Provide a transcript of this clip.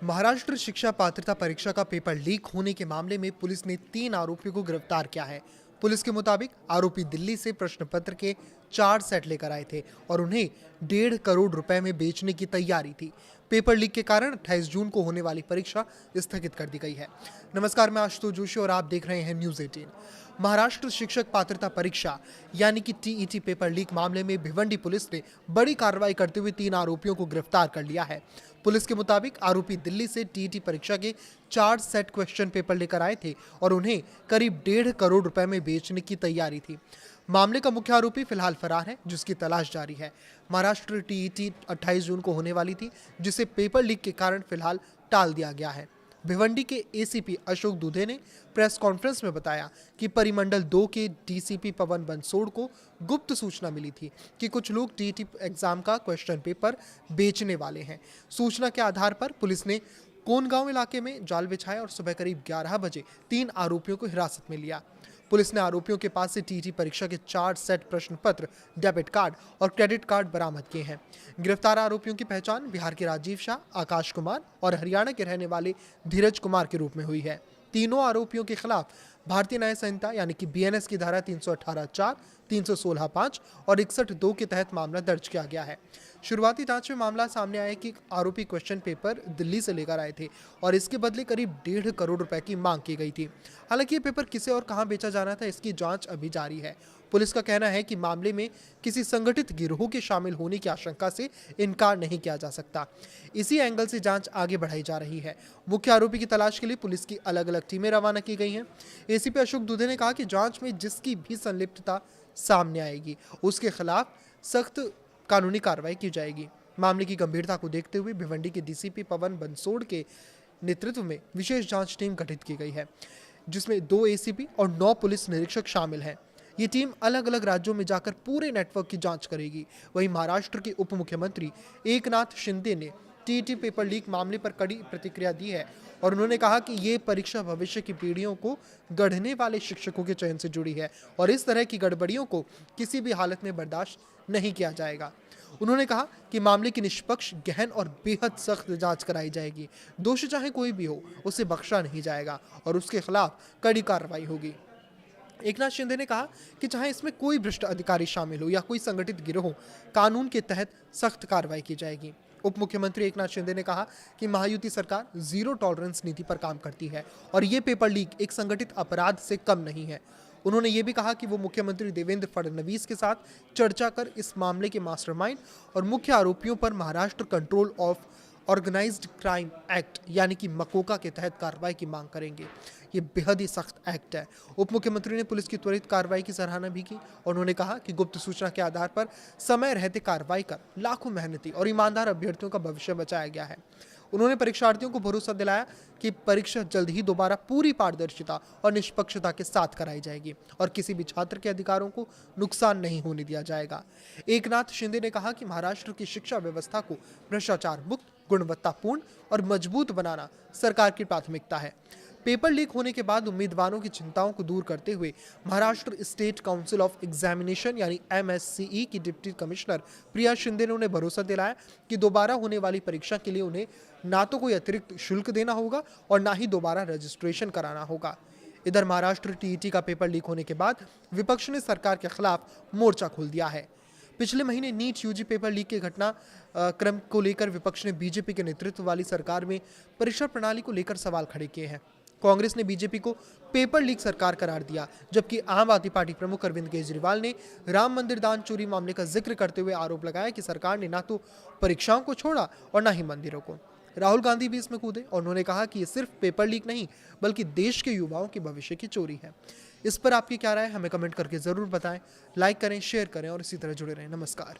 महाराष्ट्र शिक्षा पात्रता परीक्षा का पेपर लीक होने के मामले में पुलिस ने 3 आरोपियों को गिरफ्तार किया है। पुलिस के मुताबिक आरोपी दिल्ली से प्रश्न पत्र के 4 सेट लेकर आए थे और उन्हें 1.5 करोड़ रुपए में बेचने की तैयारी थी। पेपर लीक के कारण 28 जून को होने वाली परीक्षा स्थगित कर दी गई है। नमस्कार, मैं आशुतोष जोशी और आप देख रहे हैं न्यूज 18। महाराष्ट्र शिक्षक पात्रता परीक्षा यानी कि टीईटी पेपर लीक मामले में भिवंडी पुलिस ने बड़ी कार्रवाई करते हुए 3 आरोपियों को गिरफ्तार कर लिया है। पुलिस के मुताबिक आरोपी दिल्ली से टीईटी परीक्षा के 4 सेट क्वेश्चन पेपर लेकर आए थे और उन्हें करीब 1.5 करोड़ रुपए में बेचने की तैयारी थी। मामले का मुख्य आरोपी फिलहाल फरार है, जिसकी तलाश जारी है। महाराष्ट्र टीईटी 28 जून को होने वाली थी, जिसे पेपर लीक के कारण फिलहाल टाल दिया गया है। भिवंडी के एसीपी अशोक दुधे ने प्रेस कॉन्फ्रेंस में बताया कि परिमंडल 2 के डीसीपी पवन बंसोड़ को गुप्त सूचना मिली थी कि कुछ लोग टीईटी एग्जाम का क्वेश्चन पेपर बेचने वाले हैं। सूचना के आधार पर पुलिस ने कोनगांव इलाके में जाल बिछाया और सुबह करीब 11 बजे 3 आरोपियों को हिरासत में लिया। पुलिस ने आरोपियों के पास से टीईटी परीक्षा के 4 सेट प्रश्न पत्र, डेबिट कार्ड और क्रेडिट कार्ड बरामद किए हैं। गिरफ्तार आरोपियों की पहचान बिहार के राजीव शाह, आकाश कुमार और हरियाणा के रहने वाले धीरज कुमार के रूप में हुई है। तीनों आरोपियों के खिलाफ भारतीय न्याय संहिता यानी कि बीएनएस की धारा 318(4), 316(5) और 61(2) के तहत मामला दर्ज किया गया है। शुरुआती जांच में मामला सामने आया कि आरोपी क्वेश्चन पेपर दिल्ली से लेकर आए थे और इसके बदले करीब 1.5 करोड़ रुपए की मांग की गई थी। हालांकि ये पेपर किसे और कहां बेचा जाना था, इसकी जांच अभी जारी है। पुलिस का कहना है कि मामले में किसी संगठित गिरोह के शामिल होने की आशंका से इनकार नहीं किया जा सकता। इसी एंगल से जांच आगे बढ़ाई जा रही है। मुख्य आरोपी की तलाश के लिए पुलिस की अलग अलग टीमें रवाना की गई हैं। एसीपी अशोक दुधे ने कहा कि जांच में जिसकी भी संलिप्तता सामने आएगी, उसके खिलाफ सख्त कानूनी कार्रवाई की जाएगी। मामले की गंभीरता को देखते हुए भिवंडी के डीसीपी पवन बंसोड़ के नेतृत्व में विशेष जांच टीम गठित की गई है, जिसमें 2 एसीपी और 9 पुलिस निरीक्षक शामिल हैं। ये टीम अलग अलग राज्यों में जाकर पूरे नेटवर्क की जांच करेगी। वहीं महाराष्ट्र के उप मुख्यमंत्री एकनाथ शिंदे ने टीईटी पेपर लीक मामले पर कड़ी प्रतिक्रिया दी है और उन्होंने कहा कि ये परीक्षा भविष्य की पीढ़ियों को गढ़ने वाले शिक्षकों के चयन से जुड़ी है और इस तरह की गड़बड़ियों को किसी भी हालत में बर्दाश्त नहीं किया जाएगा। उन्होंने कहा कि मामले की निष्पक्ष, गहन और बेहद सख्त जांच कराई जाएगी। दोषी चाहे कोई भी हो, उसे बख्शा नहीं जाएगा और उसके खिलाफ कड़ी कार्रवाई होगी। एकनाथ शिंदे ने कहा कि चाहे इसमें कोई भ्रष्ट अधिकारी शामिल हो या कोई संगठित गिरोह, कानून के तहत सख्त कार्रवाई की जाएगी। उप मुख्यमंत्री एकनाथ शिंदे ने कहा कि महायुति सरकार जीरो टॉलरेंस नीति पर काम करती है और ये पेपर लीक एक संगठित अपराध से कम नहीं है। उन्होंने ये भी कहा कि वो मुख्यमंत्री देवेंद्र फडणवीस के साथ चर्चा कर इस मामले के मास्टरमाइंड और मुख्य आरोपियों पर Maharashtra control of organised crime act यानी कि मकोका के तहत कार्रवाई की मांग करेंगे। ये बेहद ही सख्त एक्ट है। उप मुख्यमंत्री ने पुलिस की त्वरित कार्रवाई की सराहना भी की और उन्होंने कहा कि गुप्त सूचना के आधार पर समय रहते कार्रवाई कर लाखों मेहनती और ईमानदार अभ्यर्थियों का भविष्य बचाया गया है। उन्होंने परीक्षार्थियों को भरोसा दिलाया कि परीक्षा जल्द ही दोबारा पूरी पारदर्शिता और निष्पक्षता के साथ कराई जाएगी और किसी भी छात्र के अधिकारों को नुकसान नहीं होने दिया जाएगा। एकनाथ शिंदे ने कहा कि महाराष्ट्र की शिक्षा व्यवस्था को भ्रष्टाचार मुक्त, गुणवत्तापूर्ण और मजबूत बनाना सरकार की प्राथमिकता है। पेपर लीक होने के बाद उम्मीदवारों की चिंताओं को दूर करते हुए Maharashtra state council of examination यानी एमएससीई की डिप्टी कमिश्नर प्रिया शिंदे ने उन्हें भरोसा दिलाया कि दोबारा होने वाली परीक्षा के लिए उन्हें ना तो कोई अतिरिक्त शुल्क देना होगा और ना ही दोबारा रजिस्ट्रेशन कराना होगा। इधर महाराष्ट्र टीईटी का पेपर लीक होने के बाद विपक्ष ने सरकार के खिलाफ मोर्चा खोल दिया है। पिछले महीने नीट यूजी पेपर लीक के घटनाक्रम को लेकर विपक्ष ने बीजेपी के नेतृत्व वाली सरकार में परीक्षा प्रणाली को लेकर सवाल खड़े किए हैं। कांग्रेस ने बीजेपी को पेपर लीक सरकार करार दिया, जबकि आम आदमी पार्टी प्रमुख अरविंद केजरीवाल ने राम मंदिर दान चोरी मामले का जिक्र करते हुए आरोप लगाया कि सरकार ने ना तो परीक्षाओं को छोड़ा और ना ही मंदिरों को। राहुल गांधी भी इसमें कूदे और उन्होंने कहा कि ये सिर्फ पेपर लीक नहीं बल्कि देश के युवाओं के भविष्य की चोरी है। इस पर आपकी क्या राय है, हमें कमेंट करके जरूर बताएं। लाइक करें, शेयर करें और इसी तरह जुड़े रहें। नमस्कार।